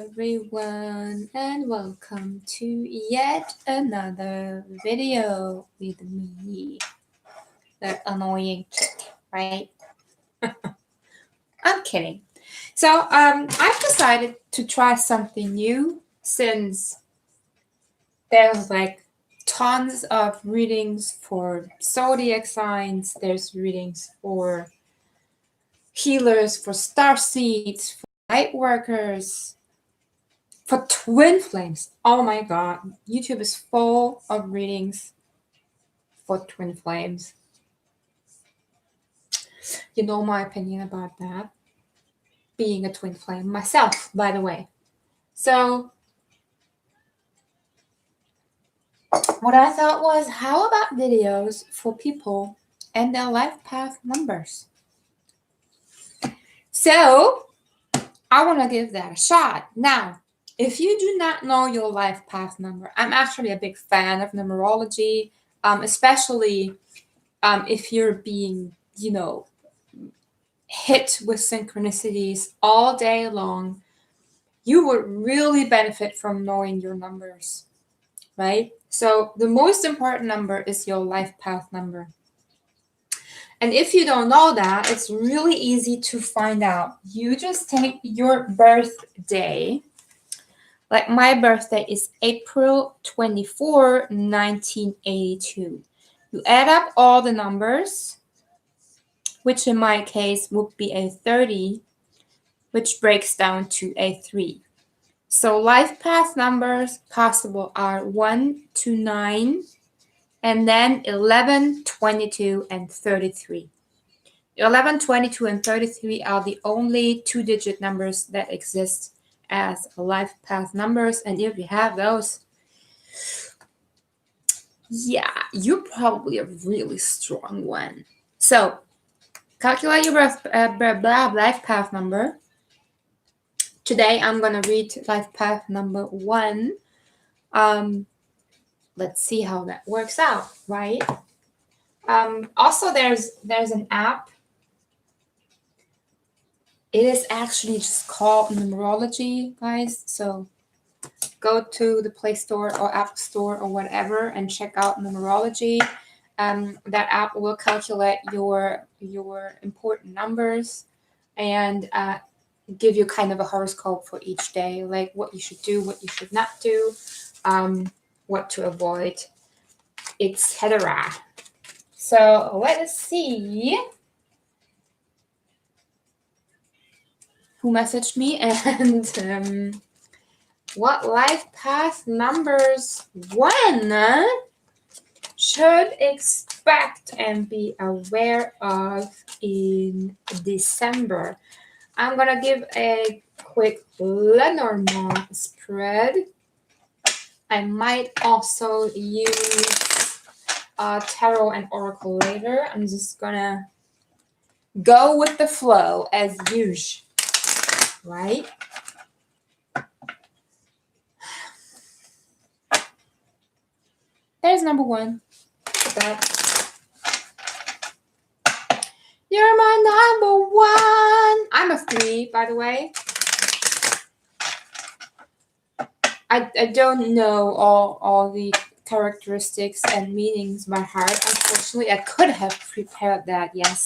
everyone, and welcome to yet another video with me, that annoying chick, right? I'm kidding. So I've decided to try something new since there's like tons of readings for zodiac signs, there's readings for healers, for star seeds, for light workers, for twin flames. Oh my god, YouTube is full of readings for twin flames. You know my opinion about that, being a twin flame myself, by the way. So what I thought was, how about videos for people and their life path numbers? So I want to give that a shot. Now, if you do not know your life path number, I'm actually a big fan of numerology, especially if you're being, hit with synchronicities all day long. You would really benefit from knowing your numbers, right? So the most important number is your life path number. And if you don't know that, it's really easy to find out. You just take your birthday. Like my birthday is April 24, 1982. You add up all the numbers, which in my case would be a 30, which breaks down to a 3. So life path numbers possible are 1 to 9, and then 11, 22, and 33. 11, 22, and 33 are the only 2-digit numbers that exist as life path numbers. And if you have those, yeah, you're probably a really strong one. So calculate your life path number. Today I'm going to read life path number 1. Let's see how that works out, right? Also, there's an app. It is actually just called Numerology, guys. So go to the Play Store or App Store or whatever and check out Numerology. That app will calculate your important numbers and give you kind of a horoscope for each day, like what you should do, what you should not do, what to avoid, etc. So let us see who messaged me and what life path numbers 1 should expect and be aware of in December. I'm gonna give a quick Lenormand spread. I might also use tarot and oracle later. I'm just gonna go with the flow as usual, right? There's number 1. You're my number 1. I'm a 3, by the way. I don't know all the characteristics and meanings by heart. Unfortunately, I could have prepared that, yes.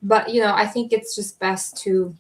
But, I think it's just best to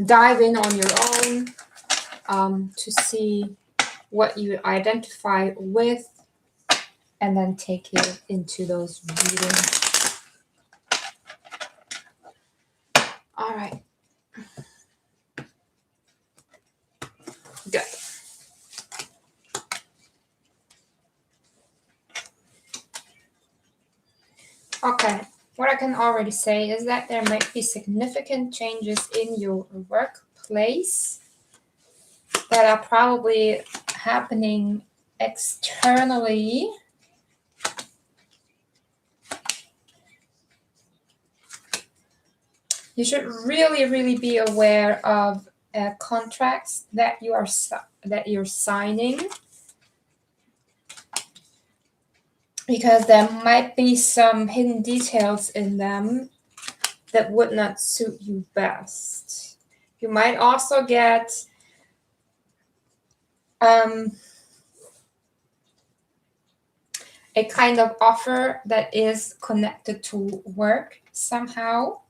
dive in on your own to see what you identify with and then take it into those readings. All right. Good. Okay, what I can already say is that there might be significant changes in your workplace that are probably happening externally. You should really be aware of contracts that you're signing, because there might be some hidden details in them that would not suit you best. You might also get a kind of offer that is connected to work somehow.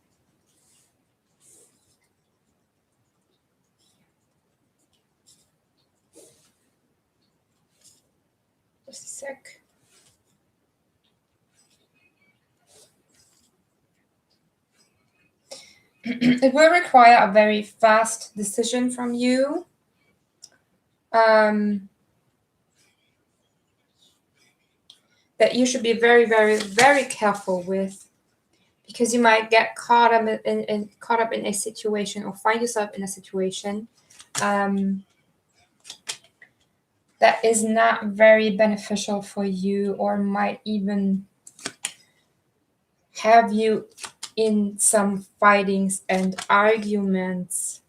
Just a sec. It will require a very fast decision from you. That you should be very, very, very careful with, because you might get caught up in a situation, or find yourself in a situation that is not very beneficial for you, or might even have you in some fightings and arguments.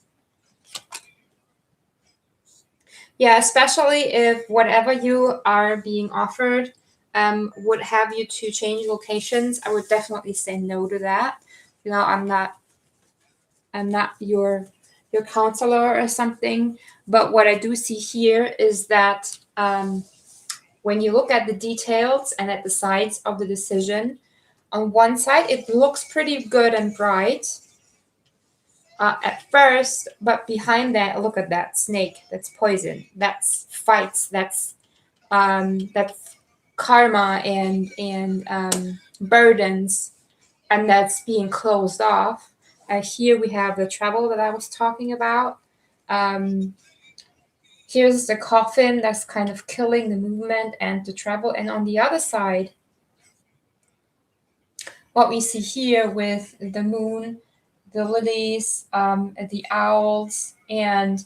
Yeah, especially if whatever you are being offered would have you to change locations, I would definitely say no to that. You know, I'm not your counselor or something, but what I do see here is that when you look at the details and at the sides of the decision, on one side it looks pretty good and bright at first, but behind that, look at that snake. That's poison. That's fights. That's karma and burdens, and that's being closed off. Here we have the travel that I was talking about. Here's the coffin that's kind of killing the movement and the travel. And on the other side, what we see here with the moon, the lilies, the owls, and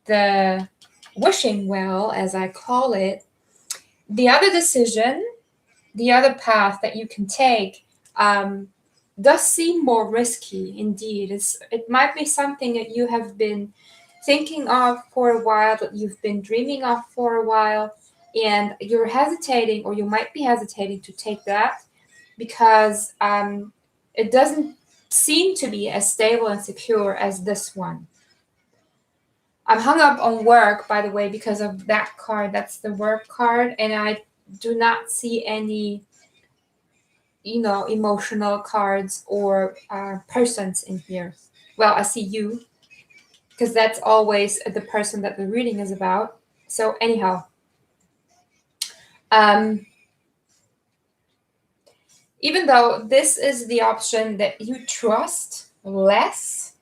the wishing well, as I call it, the other decision, the other path that you can take does seem more risky indeed. It might be something that you have been thinking of for a while, that you've been dreaming of for a while, and you're hesitating, or you might be hesitating to take that because it doesn't seem to be as stable and secure as this one. I'm hung up on work, by the way, because of that card. That's the work card, and I do not see any, emotional cards or persons in here. Well, I see you, because that's always the person that the reading is about. So anyhow, even though this is the option that you trust less,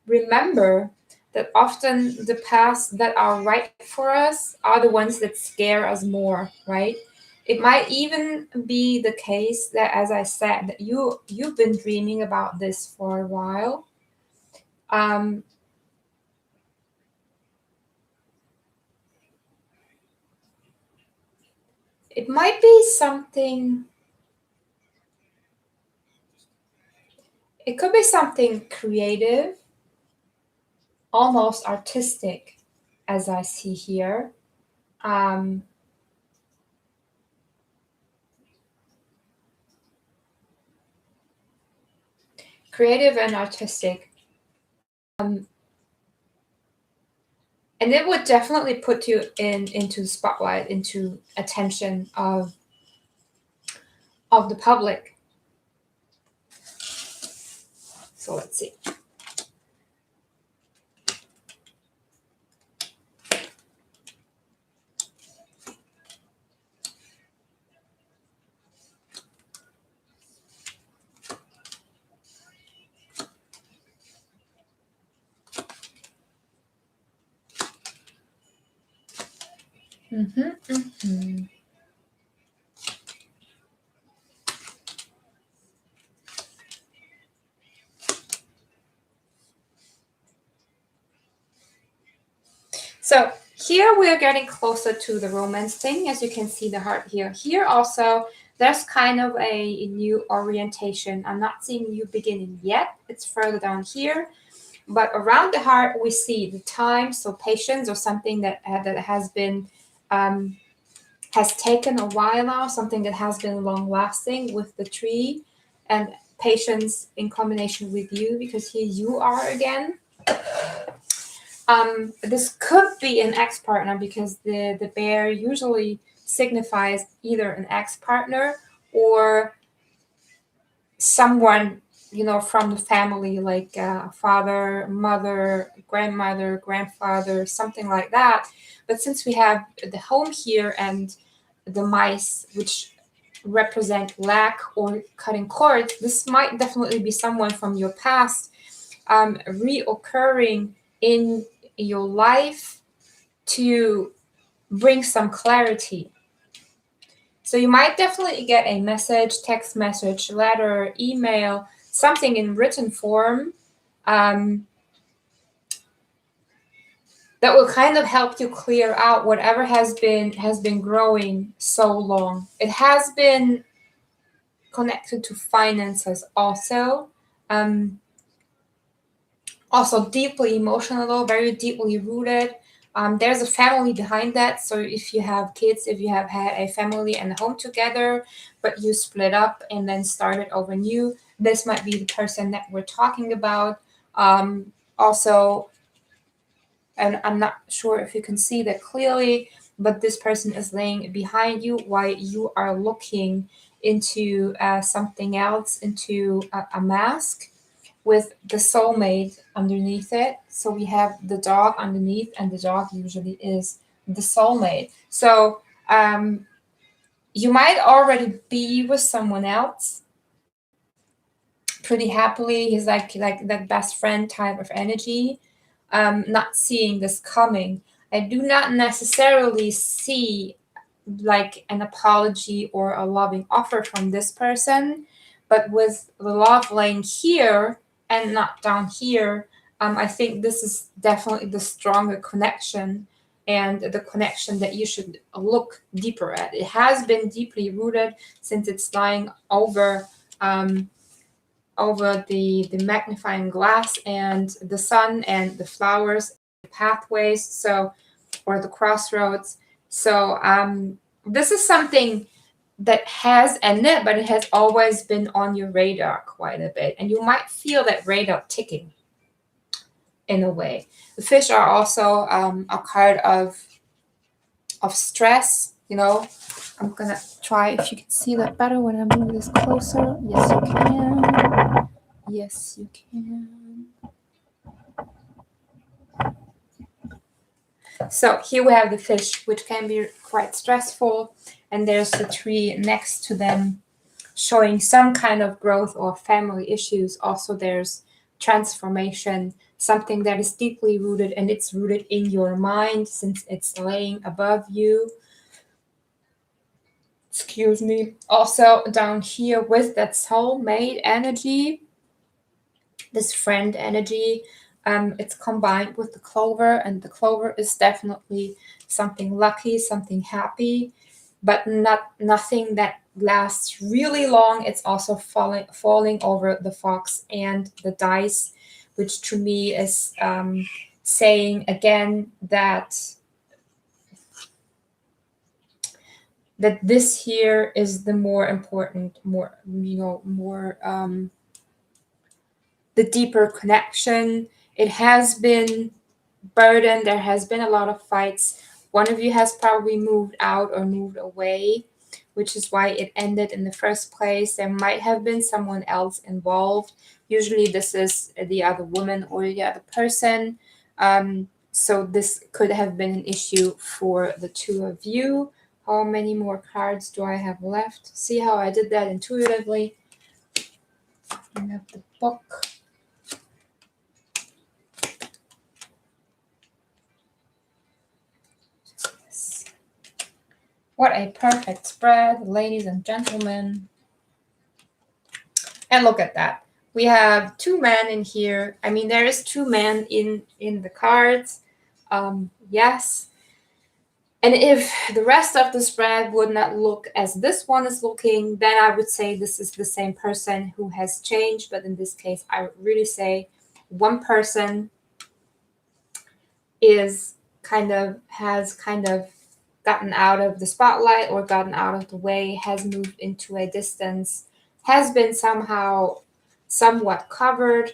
remember that often the paths that are right for us are the ones that scare us more, right? It might even be the case that, as I said, that you've been dreaming about this for a while. It might be something. It could be something creative, almost artistic, as I see here. Creative and artistic. And it would definitely put you into the spotlight, into attention of the public. So let's see. So here we are getting closer to the romance thing. As you can see, the heart here. Here also, there's kind of a new orientation. I'm not seeing you beginning yet. It's further down here. But around the heart, we see the time, so patience, or something that has been has taken a while now, something that has been long lasting with the tree, and patience in combination with you, because here you are again. This could be an ex-partner because the bear usually signifies either an ex-partner or someone, from the family, like father, mother, grandmother, grandfather, something like that. But since we have the home here and the mice, which represent lack or cutting cords, this might definitely be someone from your past reoccurring in your life to bring some clarity. So you might definitely get a message, text message, letter, email, something in written form that will kind of help you clear out whatever has been growing so long. It has been connected to finances also. Also deeply emotional, very deeply rooted. There's a family behind that. So if you have kids, if you have had a family and a home together, but you split up and then started over new, this might be the person that we're talking about. Also, and I'm not sure if you can see that clearly, but this person is laying behind you while you are looking into something else, into a mask with the soulmate underneath it. So we have the dog underneath, and the dog usually is the soulmate. So you might already be with someone else pretty happily. He's like that best friend type of energy. Not seeing this coming. I do not necessarily see like an apology or a loving offer from this person, but with the love laying here and not down here, I think this is definitely the stronger connection and the connection that you should look deeper at. It has been deeply rooted since it's lying over the magnifying glass and the sun and the flowers, the pathways, so or the crossroads. So this is something that has ended, but it has always been on your radar quite a bit, and you might feel that radar ticking in a way. The fish are also a card of stress. I'm gonna try if you can see that better when I move this closer. Yes, you can. Yes, you can. So here we have the fish, which can be quite stressful, and there's the tree next to them showing some kind of growth or family issues. Also, there's transformation, something that is deeply rooted, and it's rooted in your mind since it's laying above you. Excuse me. Also, down here with that soulmate energy, this friend energy, it's combined with the clover, and the clover is definitely something lucky, something happy, but nothing that lasts really long. It's also falling over the fox and the dice, which to me is saying again that this here is the more important, more the deeper connection. It has been burden. There has been a lot of fights. One of you has probably moved out or moved away, which is why it ended in the first place. There might have been someone else involved. Usually this is the other woman or the other person. So this could have been an issue for the two of you. How many more cards do I have left? See how I did that intuitively? I have the book. What a perfect spread, ladies and gentlemen. And look at that. We have two men in here. I mean, there is two men in the cards. Yes. And if the rest of the spread would not look as this one is looking, then I would say this is the same person who has changed. But in this case, I would really say one person has kind of gotten out of the spotlight or gotten out of the way, has moved into a distance, has been somehow somewhat covered.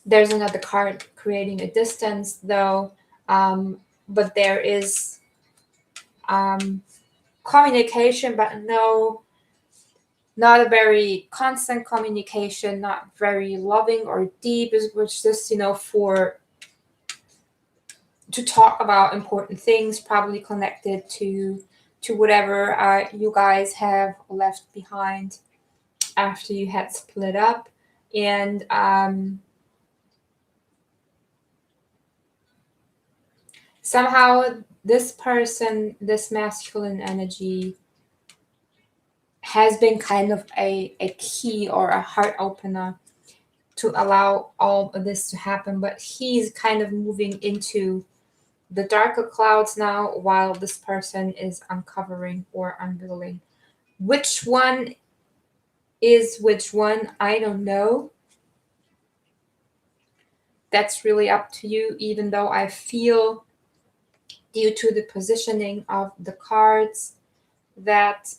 There's another card creating a distance though, but there is communication, but not a very constant communication, not very loving or deep. It was just, to talk about important things, probably connected to whatever you guys have left behind after you had split up. And somehow this person, this masculine energy, has been kind of a key or a heart opener to allow all of this to happen. But he's kind of moving into the darker clouds now while this person is uncovering or unveiling. Which one is which one? I don't know. That's really up to you, even though I feel, due to the positioning of the cards, that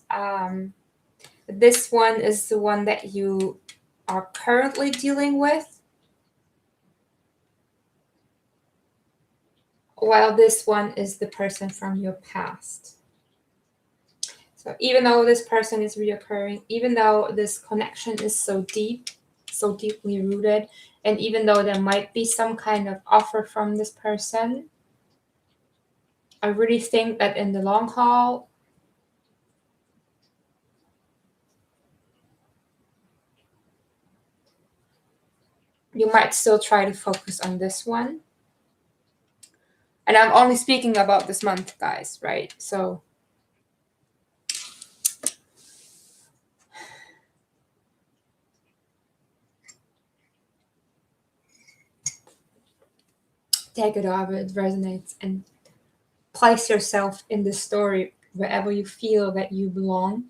this one is the one that you are currently dealing with, while this one is the person from your past. So even though this person is reoccurring, even though this connection is so deep, so deeply rooted, and even though there might be some kind of offer from this person, I really think that in the long haul, you might still try to focus on this one. And I'm only speaking about this month, guys, right? So take it however it resonates and place yourself in the story wherever you feel that you belong.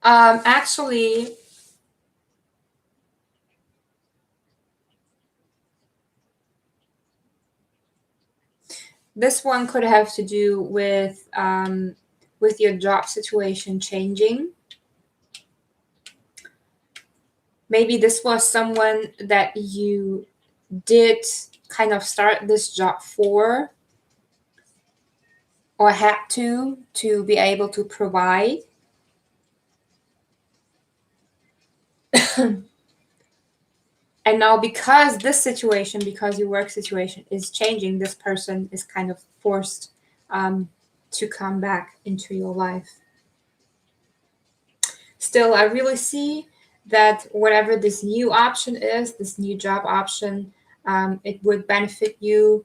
Actually, this one could have to do with your job situation changing. Maybe this was someone that you did kind of start this job for, or had to be able to provide. And now because this situation, because your work situation is changing, this person is kind of forced to come back into your life. Still, I really see that whatever this new option is, this new job option, it would benefit you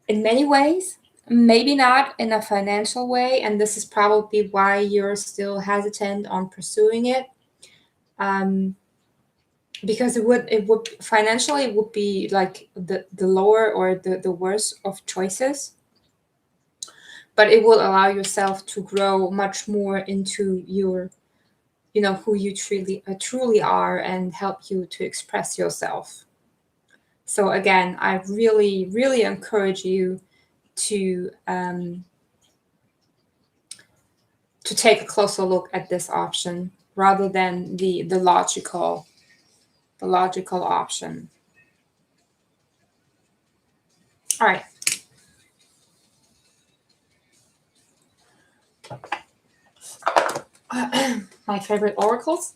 in many ways, maybe not in a financial way. And this is probably why you're still hesitant on pursuing it. Because it would financially, it would be like the lower or the worst of choices, but it will allow yourself to grow much more into your, who you truly are, and help you to express yourself. So again, I really, really encourage you to take a closer look at this option rather than the logical option. All right. My favorite oracles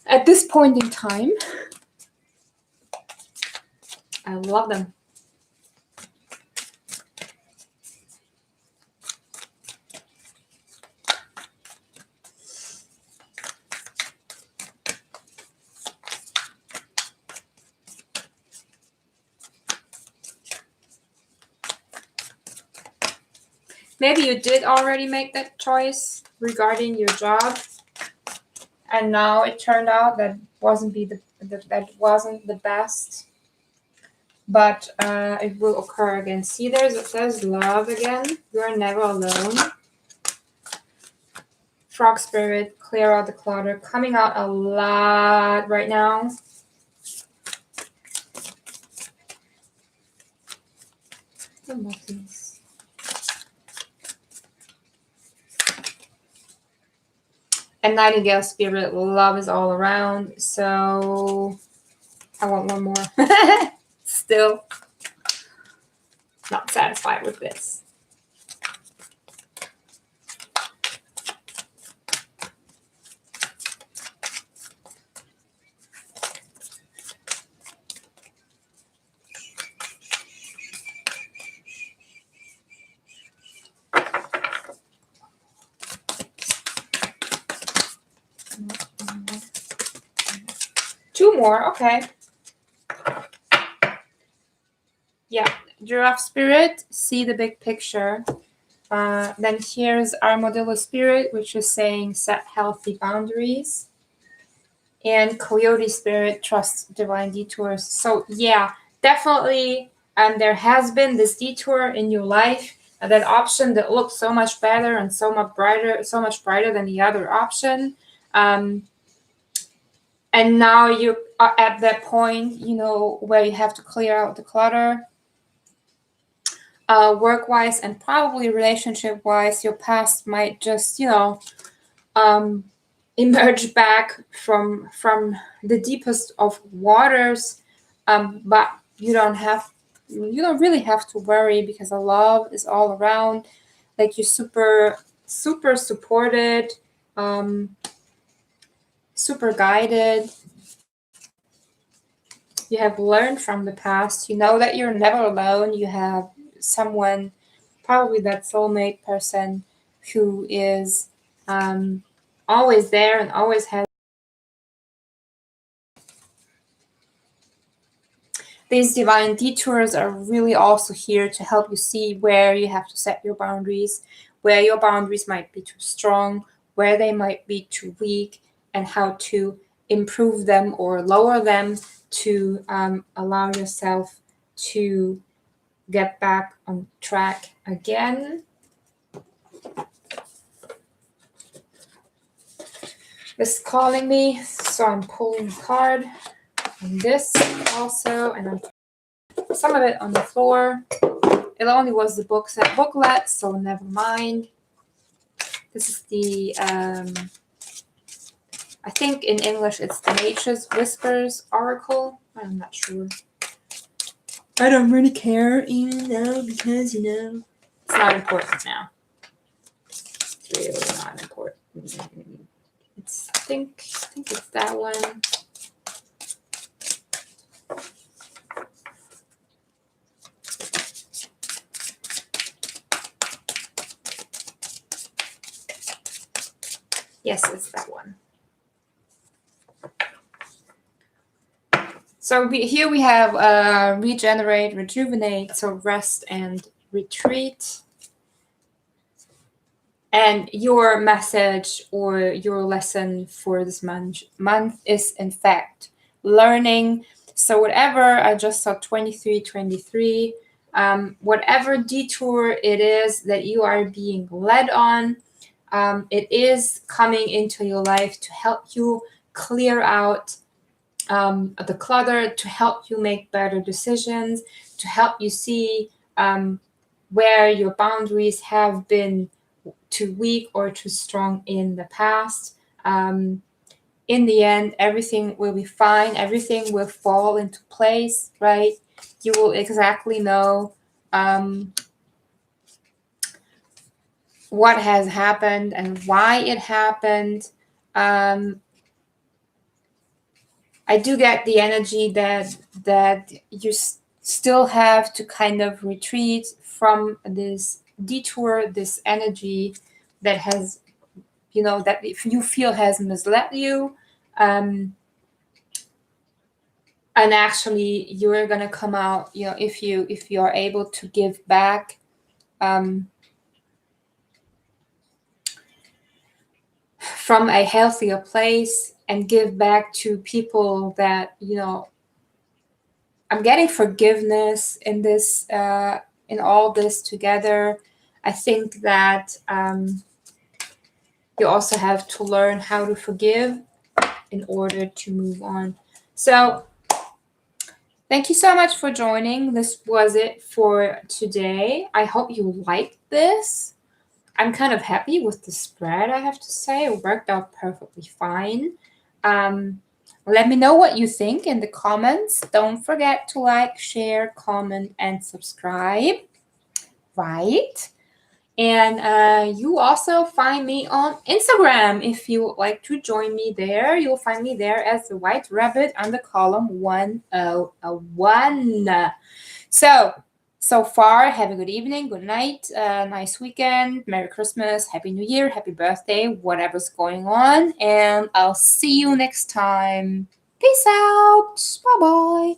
at this point in time. I love them. Maybe you did already make that choice regarding your job, and now it turned out that wasn't the best. But it will occur again. See, there's love again. You are never alone. Frog spirit, clear out the clutter, coming out a lot right now. I love these. And Nightingale Spirit, love is all around. So I want one more. Still not satisfied with this. Two more, okay. Yeah, Giraffe Spirit, see the big picture. Then here's Armadillo Spirit, which is saying set healthy boundaries. And Coyote Spirit, trust divine detours. So yeah, definitely there has been this detour in your life, that option that looks so much better and so much brighter than the other option. And now you are at that point, where you have to clear out the clutter. Work-wise and probably relationship-wise, your past might just, emerge back from the deepest of waters. But you don't really have to worry, because the love is all around. Like, you're super, super supported, super guided. You have learned from the past. You know that you're never alone. You have someone, probably that soulmate person, who is always there and always has. These divine detours are really also here to help you see where you have to set your boundaries, where your boundaries might be too strong, where they might be too weak, and how to improve them or lower them to allow yourself to get back on track again. This is calling me, so I'm pulling a card on this also, and I'm putting some of it on the floor. It only was the booklet, so never mind. This is the, I think in English it's the Nature's Whispers Oracle. I'm not sure. I don't really care, even though, because, it's not important now. It's really not important. I think it's that one. Yes, it's that one. So here we have regenerate, rejuvenate, so rest and retreat. And your message or your lesson for this month is, in fact, learning. So whatever, I just saw 2323, whatever detour it is that you are being led on, it is coming into your life to help you clear out the clutter, to help you make better decisions, to help you see where your boundaries have been too weak or too strong in the past. In the end, everything will be fine. Everything will fall into place, right? You will exactly know what has happened and why it happened. I do get the energy that you still have to kind of retreat from this detour, this energy that has, that if you feel has misled you. And actually you're gonna come out, if you are able to give back from a healthier place and give back to people that, I'm getting forgiveness in this, in all this together. I think that you also have to learn how to forgive in order to move on. So thank you so much for joining. This was it for today. I hope you liked this. I'm kind of happy with the spread, I have to say. It worked out perfectly fine. Let me know what you think in the comments. Don't forget to like, share, comment, and subscribe. Right? And you also find me on Instagram. If you would like to join me there, you'll find me there as the White Rabbit on the column 101. So far, have a good evening, good night, nice weekend, Merry Christmas, Happy New Year, Happy birthday, whatever's going on. And I'll see you next time. Peace out. Bye-bye.